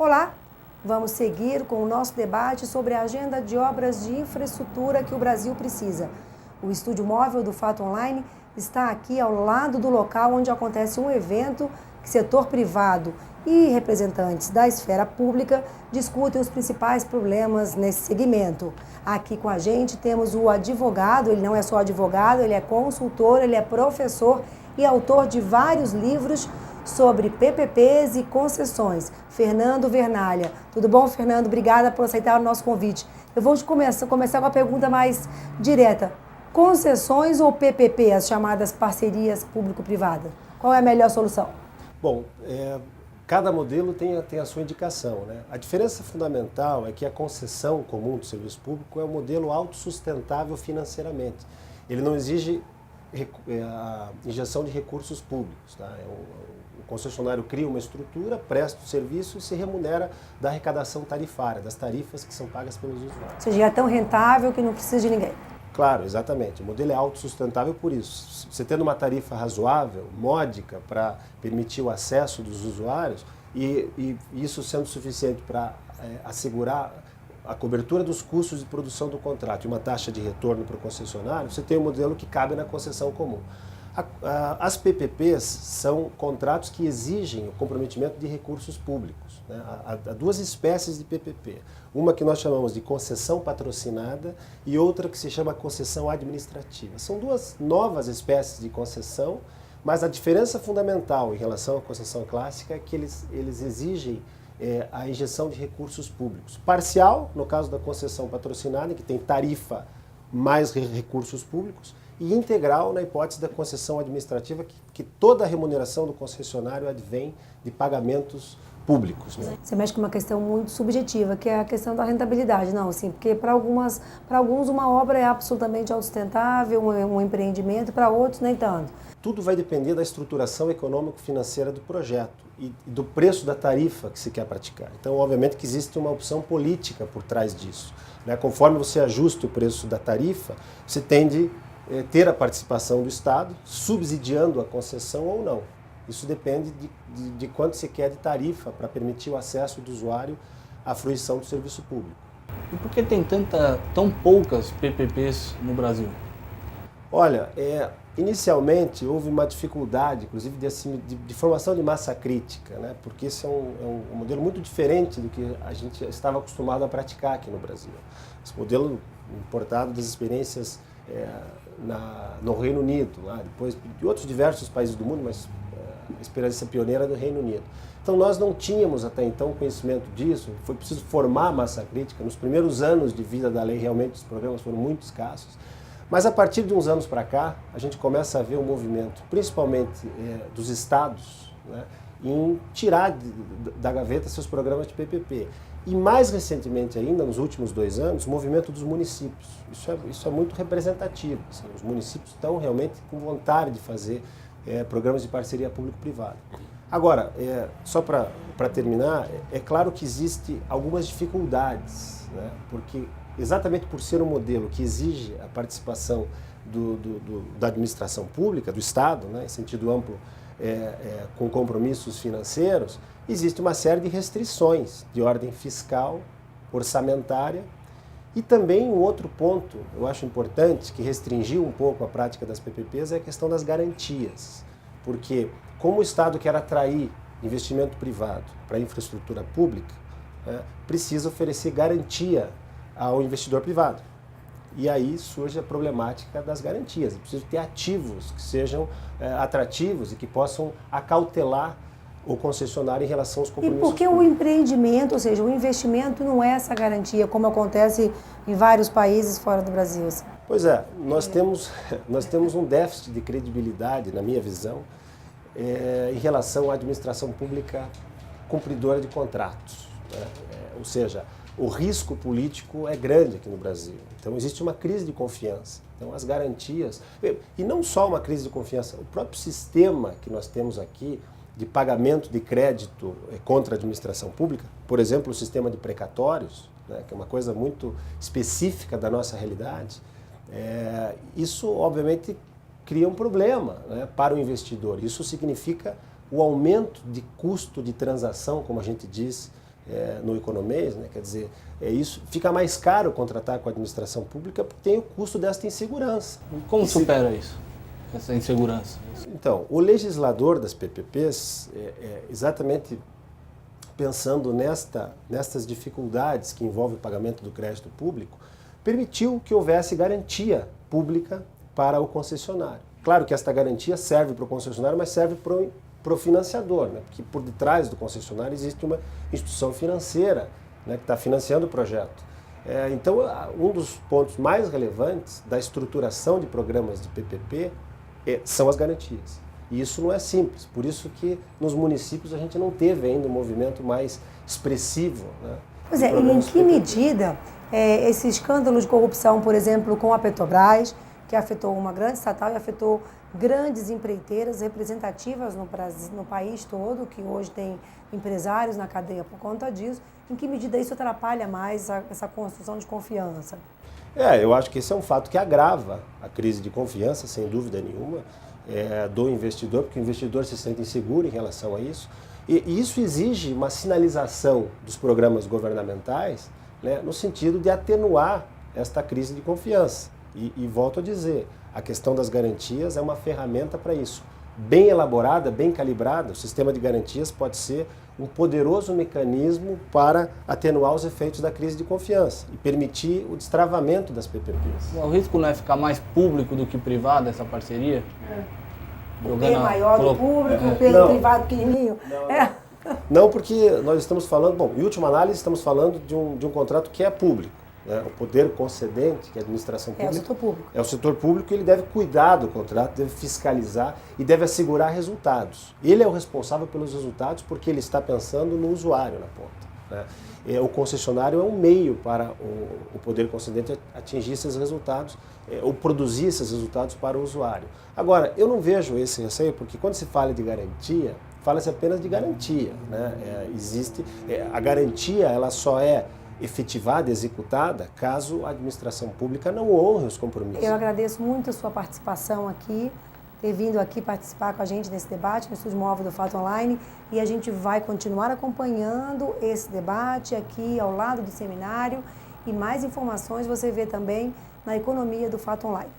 Olá, vamos seguir com o nosso debate sobre a agenda de obras de infraestrutura que o Brasil precisa. O estúdio móvel do Fato Online está aqui ao lado do local onde acontece um evento que setor privado e representantes da esfera pública discutem os principais problemas nesse segmento. Aqui com a gente temos o advogado, ele não é só advogado, ele é consultor, ele é professor e autor de vários livros sobre PPPs e concessões. Fernando Vernalha. Tudo bom, Fernando? Obrigada por aceitar o nosso convite. Eu vou começar com uma pergunta mais direta. Concessões ou PPP, as chamadas parcerias público-privada? Qual é a melhor solução? Bom, cada modelo tem a sua indicação, né? A diferença fundamental é que a concessão comum do serviço público é um modelo autossustentável financeiramente. Ele não exige a injeção de recursos públicos, tá? O concessionário cria uma estrutura, presta o serviço e se remunera da arrecadação tarifária, das tarifas que são pagas pelos usuários. Ou seja, é tão rentável que não precisa de ninguém. Claro, exatamente. O modelo é autossustentável por isso. Você tendo uma tarifa razoável, módica, para permitir o acesso dos usuários e isso sendo suficiente para assegurar a cobertura dos custos de produção do contrato e uma taxa de retorno para o concessionário, você tem um modelo que cabe na concessão comum. As PPPs são contratos que exigem o comprometimento de recursos públicos, né? Há duas espécies de PPP. Uma que nós chamamos de concessão patrocinada e outra que se chama concessão administrativa. São duas novas espécies de concessão, mas a diferença fundamental em relação à concessão clássica é que eles exigem a injeção de recursos públicos. Parcial, no caso da concessão patrocinada, que tem tarifa mais recursos públicos, e integral na hipótese da concessão administrativa, que toda a remuneração do concessionário advém de pagamentos públicos. Né? Você mexe com uma questão muito subjetiva, que é a questão da rentabilidade, não, assim, porque para alguns uma obra é absolutamente autossustentável, um empreendimento, para outros nem tanto. Tudo vai depender da estruturação econômico-financeira do projeto e do preço da tarifa que se quer praticar. Então, obviamente que existe uma opção política por trás disso, né? Conforme você ajusta o preço da tarifa, você tende ter a participação do Estado, subsidiando a concessão ou não. Isso depende de quanto se quer de tarifa para permitir o acesso do usuário à fruição do serviço público. E por que tem tão poucas PPPs no Brasil? Olha, inicialmente houve uma dificuldade, inclusive de formação de massa crítica, né? Porque esse é um modelo muito diferente do que a gente estava acostumado a praticar aqui no Brasil. Esse modelo importado das experiências no Reino Unido, depois de outros diversos países do mundo, mas a experiência pioneira do Reino Unido. Então nós não tínhamos até então conhecimento disso, foi preciso formar a massa crítica. Nos primeiros anos de vida da lei, realmente os programas foram muito escassos, mas a partir de uns anos para cá, a gente começa a ver um movimento, principalmente dos estados, né, em tirar da gaveta seus programas de PPP. E mais recentemente ainda, nos últimos 2 anos, o movimento dos municípios. Isso é muito representativo. Assim, os municípios estão realmente com vontade de fazer programas de parceria público-privada. Agora, só para terminar, é claro que existem algumas dificuldades, né? Porque exatamente por ser um modelo que exige a participação da administração pública, do Estado, né, em sentido amplo, com compromissos financeiros, existe uma série de restrições de ordem fiscal, orçamentária e também um outro ponto, eu acho importante, que restringiu um pouco a prática das PPPs é a questão das garantias. Porque como o Estado quer atrair investimento privado para a infraestrutura pública, precisa oferecer garantia ao investidor privado. E aí surge a problemática das garantias. É preciso ter ativos que sejam atrativos e que possam acautelar o concessionário em relação aos compromissos. E por que o empreendimento, ou seja, o investimento não é essa garantia, como acontece em vários países fora do Brasil? Pois é, nós temos um déficit de credibilidade, na minha visão, em relação à administração pública cumpridora de contratos. Né? Ou seja, o risco político é grande aqui no Brasil. Então existe uma crise de confiança. Então as garantias, e não só uma crise de confiança, o próprio sistema que nós temos aqui de pagamento de crédito contra a administração pública, por exemplo, o sistema de precatórios, né, que é uma coisa muito específica da nossa realidade, isso obviamente cria um problema, né, para o investidor. Isso significa o aumento de custo de transação, como a gente diz no Economês, né? Quer dizer, isso fica mais caro contratar com a administração pública porque tem o custo desta insegurança. Como supera isso, essa insegurança? Então, o legislador das PPPs, exatamente pensando nestas dificuldades que envolvem o pagamento do crédito público, permitiu que houvesse garantia pública para o concessionário. Claro que esta garantia serve para o concessionário, mas serve para o financiador, né? Porque por detrás do concessionário existe uma instituição financeira, né, que está financiando o projeto. Então, um dos pontos mais relevantes da estruturação de programas de PPP são as garantias. E isso não é simples, por isso que nos municípios a gente não teve ainda um movimento mais expressivo, né? Pois é, e em que medida esse escândalo de corrupção, por exemplo, com a Petrobras, que afetou uma grande estatal e afetou grandes empreiteiras representativas no país todo, que hoje tem empresários na cadeia por conta disso, em que medida isso atrapalha mais essa construção de confiança? Eu acho que esse é um fato que agrava a crise de confiança, sem dúvida nenhuma, do investidor, porque o investidor se sente inseguro em relação a isso. E isso exige uma sinalização dos programas governamentais, né, no sentido de atenuar esta crise de confiança. E volto a dizer, a questão das garantias é uma ferramenta para isso. Bem elaborada, bem calibrada, o sistema de garantias pode ser um poderoso mecanismo para atenuar os efeitos da crise de confiança e permitir o destravamento das PPPs. O risco não é ficar mais público do que privado, essa parceria? O P maior do público, o P do privado pequenininho. Não, porque nós estamos falando, em última análise, estamos falando de um contrato que é público. Né? O poder concedente, que é a administração pública, o setor público. É o setor público, ele deve cuidar do contrato, deve fiscalizar e deve assegurar resultados. Ele é o responsável pelos resultados porque ele está pensando no usuário na ponta. Né? O concessionário é um meio para o poder concedente atingir esses resultados, ou produzir esses resultados para o usuário. Agora, eu não vejo esse receio, porque quando se fala de garantia, fala-se apenas de garantia. Né? A garantia ela só é efetivada, executada, caso a administração pública não honre os compromissos. Eu agradeço muito a sua participação aqui, ter vindo aqui participar com a gente nesse debate no Estúdio Móvel do Fato Online, e a gente vai continuar acompanhando esse debate aqui ao lado do seminário, e mais informações você vê também na Economia do Fato Online.